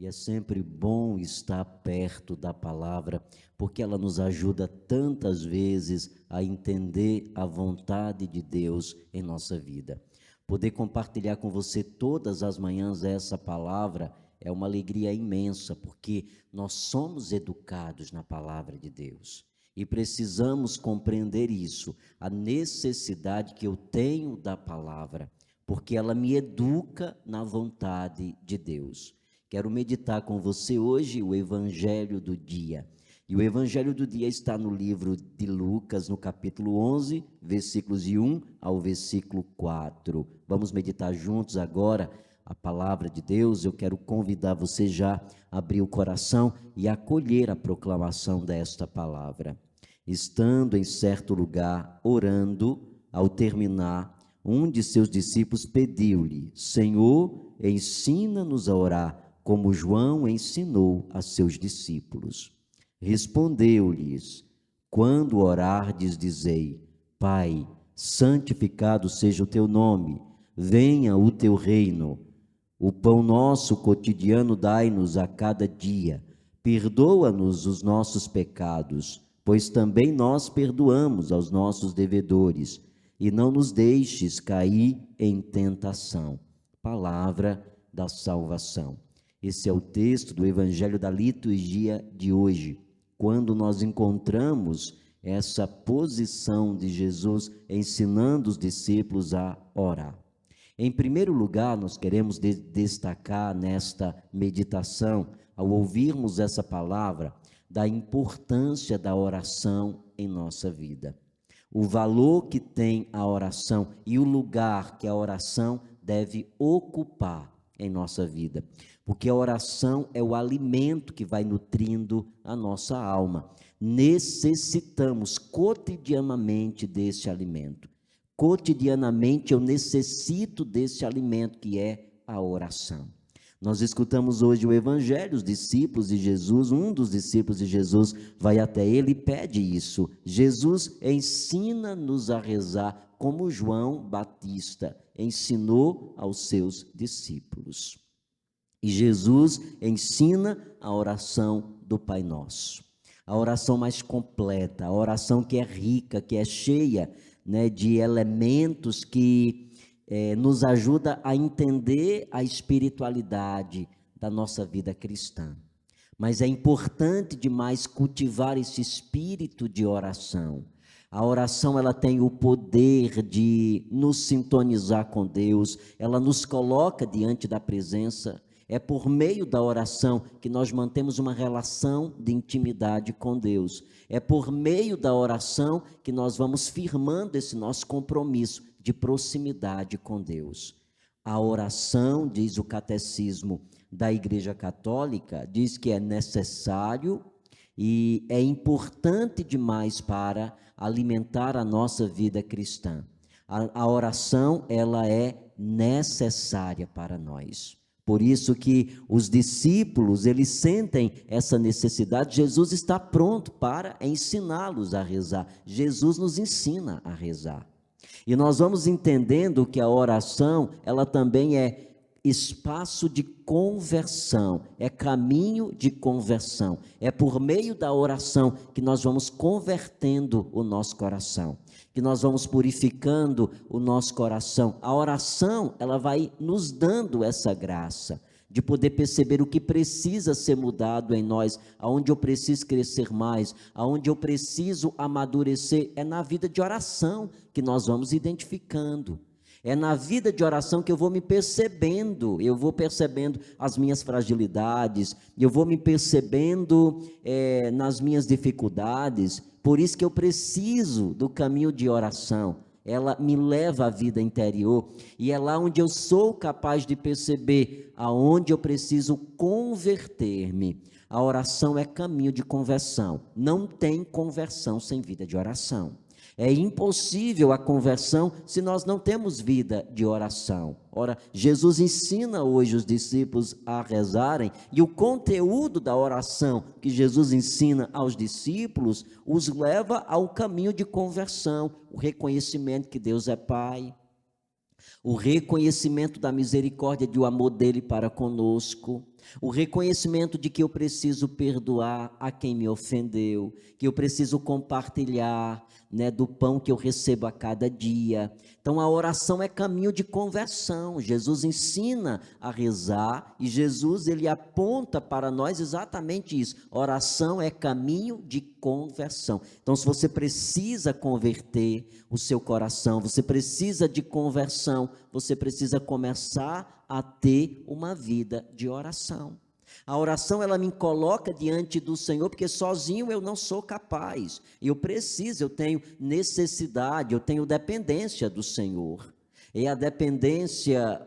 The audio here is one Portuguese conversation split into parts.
E é sempre bom estar perto da palavra, porque ela nos ajuda tantas vezes a entender a vontade de Deus em nossa vida. Poder compartilhar com você todas as manhãs essa palavra é uma alegria imensa, porque nós somos educados na palavra de Deus. E precisamos compreender isso, a necessidade que eu tenho da palavra, porque ela me educa na vontade de Deus. Quero meditar com você hoje o Evangelho do dia. E o Evangelho do dia está no livro de Lucas, no capítulo 11, versículos de 1 ao versículo 4. Vamos meditar juntos agora a palavra de Deus. Eu quero convidar você já a abrir o coração e acolher a proclamação desta palavra. Estando em certo lugar, orando, ao terminar, um de seus discípulos pediu-lhe: Senhor, ensina-nos a orar, como João ensinou a seus discípulos. Respondeu-lhes: Quando orardes, dizei: Pai, santificado seja o teu nome, venha o teu reino. O pão nosso cotidiano dai-nos a cada dia. Perdoa-nos os nossos pecados, pois também nós perdoamos aos nossos devedores. E não nos deixes cair em tentação. Palavra da salvação. Esse é o texto do Evangelho da liturgia de hoje, quando nós encontramos essa posição de Jesus ensinando os discípulos a orar. Em primeiro lugar, nós queremos destacar nesta meditação, ao ouvirmos essa palavra, da importância da oração em nossa vida. O valor que tem a oração e o lugar que a oração deve ocupar em nossa vida. Porque a oração é o alimento que vai nutrindo a nossa alma. Necessitamos cotidianamente desse alimento. Cotidianamente eu necessito desse alimento que é a oração. Nós escutamos hoje o Evangelho, os discípulos de Jesus, um dos discípulos de Jesus vai até ele e pede isso. Jesus ensina-nos a rezar como João Batista ensinou aos seus discípulos. E Jesus ensina a oração do Pai Nosso. A oração mais completa, a oração que é rica, que é cheia, de elementos que nos ajuda a entender a espiritualidade da nossa vida cristã. Mas é importante demais cultivar esse espírito de oração. A oração, ela tem o poder de nos sintonizar com Deus, ela nos coloca diante da presença. É por meio da oração que nós mantemos uma relação de intimidade com Deus. É por meio da oração que nós vamos firmando esse nosso compromisso de proximidade com Deus. A oração, diz o Catecismo da Igreja Católica, diz que é necessário e é importante demais para alimentar a nossa vida cristã. A oração, ela é necessária para nós. Por isso que os discípulos, eles sentem essa necessidade. Jesus está pronto para ensiná-los a rezar. Jesus nos ensina a rezar. E nós vamos entendendo que a oração, ela também é espaço de conversão, é caminho de conversão. É por meio da oração que nós vamos convertendo o nosso coração, que nós vamos purificando o nosso coração. A oração, ela vai nos dando essa graça de poder perceber o que precisa ser mudado em nós, aonde eu preciso crescer mais, aonde eu preciso amadurecer. É na vida de oração que nós vamos identificando. É na vida de oração que eu vou me percebendo, eu vou percebendo as minhas fragilidades, eu vou me percebendo nas minhas dificuldades. Por isso que eu preciso do caminho de oração. Ela me leva à vida interior e é lá onde eu sou capaz de perceber aonde eu preciso converter-me. A oração é caminho de conversão. Não tem conversão sem vida de oração. É impossível a conversão se nós não temos vida de oração. Ora, Jesus ensina hoje os discípulos a rezarem, e o conteúdo da oração que Jesus ensina aos discípulos os leva ao caminho de conversão, o reconhecimento que Deus é Pai, o reconhecimento da misericórdia e do amor dele para conosco, o reconhecimento de que eu preciso perdoar a quem me ofendeu, que eu preciso compartilhar, né, do pão que eu recebo a cada dia. Então a oração é caminho de conversão. Jesus ensina a rezar e Jesus ele aponta para nós exatamente isso. Oração é caminho de conversão. Então se você precisa converter o seu coração, você precisa de conversão, você precisa começar a ter uma vida de oração. A oração, ela me coloca diante do Senhor, porque sozinho eu não sou capaz. Eu preciso, eu tenho necessidade, eu tenho dependência do Senhor. E a dependência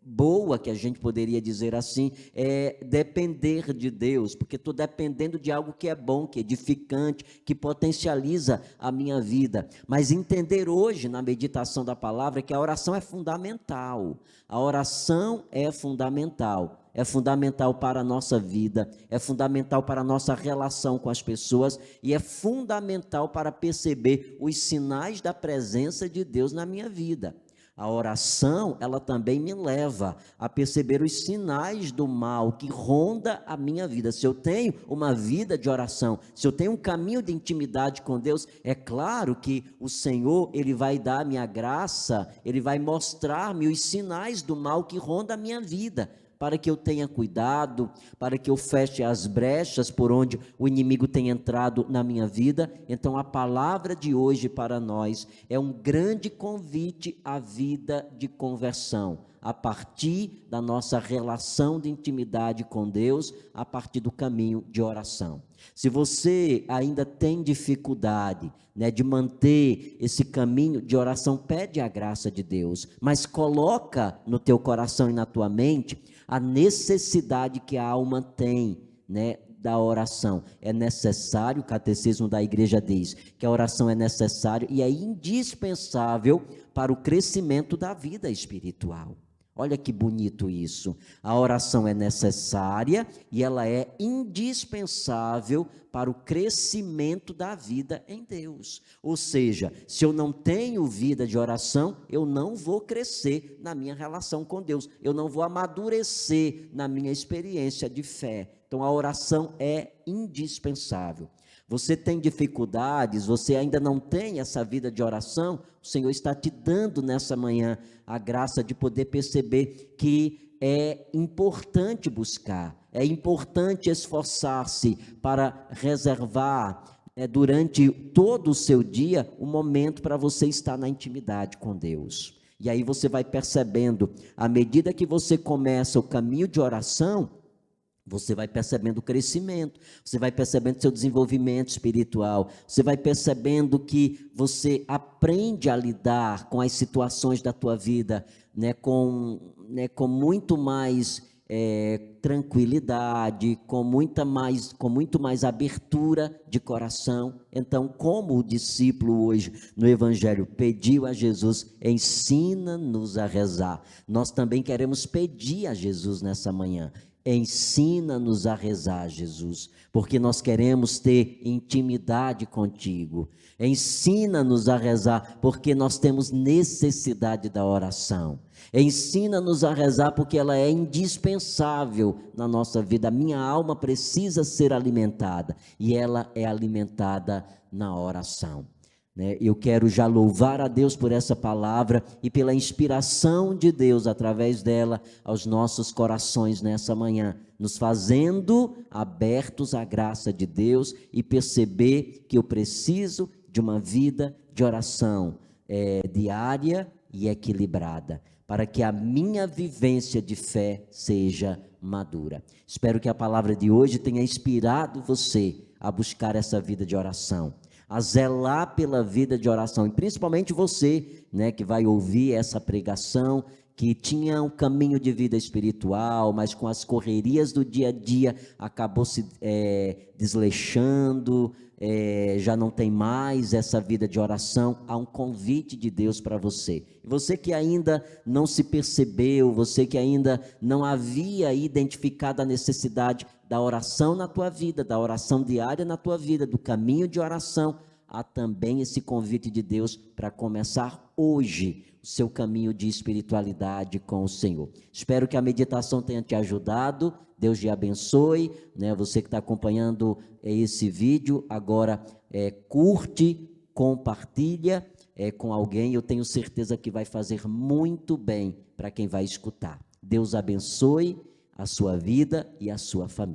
boa, que a gente poderia dizer assim, é depender de Deus, porque estou dependendo de algo que é bom, que é edificante, que potencializa a minha vida. Mas entender hoje, na meditação da palavra, que a oração é fundamental. A oração é fundamental. É fundamental para a nossa vida, é fundamental para a nossa relação com as pessoas e é fundamental para perceber os sinais da presença de Deus na minha vida. A oração, ela também me leva a perceber os sinais do mal que ronda a minha vida. Se eu tenho uma vida de oração, se eu tenho um caminho de intimidade com Deus, é claro que o Senhor, ele vai dar a minha graça, ele vai mostrar-me os sinais do mal que ronda a minha vida, para que eu tenha cuidado, para que eu feche as brechas por onde o inimigo tem entrado na minha vida. Então a palavra de hoje para nós é um grande convite à vida de conversão, a partir da nossa relação de intimidade com Deus, a partir do caminho de oração. Se você ainda tem dificuldade, né, de manter esse caminho de oração, pede a graça de Deus, mas coloca no teu coração e na tua mente a necessidade que a alma tem, né, da oração. É necessário, o catecismo da igreja diz, que a oração é necessário e é indispensável para o crescimento da vida espiritual. Olha que bonito isso. A oração é necessária e ela é indispensável para o crescimento da vida em Deus. Ou seja, se eu não tenho vida de oração, eu não vou crescer na minha relação com Deus, eu não vou amadurecer na minha experiência de fé. Então a oração é indispensável. Você tem dificuldades, você ainda não tem essa vida de oração, o Senhor está te dando nessa manhã a graça de poder perceber que é importante buscar, é importante esforçar-se para reservar durante todo o seu dia um momento para você estar na intimidade com Deus. E aí você vai percebendo, à medida que você começa o caminho de oração, você vai percebendo o crescimento, você vai percebendo seu desenvolvimento espiritual, você vai percebendo que você aprende a lidar com as situações da tua vida, né, com muito mais tranquilidade, com muito mais abertura de coração. Então, como o discípulo hoje no Evangelho pediu a Jesus, ensina-nos a rezar, nós também queremos pedir a Jesus nessa manhã. Ensina-nos a rezar, Jesus, porque nós queremos ter intimidade contigo. Ensina-nos a rezar, porque nós temos necessidade da oração. Ensina-nos a rezar, porque ela é indispensável na nossa vida. A minha alma precisa ser alimentada, e ela é alimentada na oração. Eu quero já louvar a Deus por essa palavra e pela inspiração de Deus através dela aos nossos corações nessa manhã, nos fazendo abertos à graça de Deus e perceber que eu preciso de uma vida de oração diária e equilibrada, para que a minha vivência de fé seja madura. Espero que a palavra de hoje tenha inspirado você a buscar essa vida de oração, a zelar pela vida de oração, e principalmente você, que vai ouvir essa pregação, que tinha um caminho de vida espiritual, mas com as correrias do dia a dia acabou se desleixando, já não tem mais essa vida de oração. Há um convite de Deus para você. E você que ainda não se percebeu, você que ainda não havia identificado a necessidade da oração na tua vida, da oração diária na tua vida, do caminho de oração, há também esse convite de Deus para começar hoje o seu caminho de espiritualidade com o Senhor. Espero que a meditação tenha te ajudado. Deus te abençoe, né? Você que está acompanhando esse vídeo, agora curte, compartilha com alguém. Eu tenho certeza que vai fazer muito bem para quem vai escutar. Deus abençoe a sua vida e a sua família.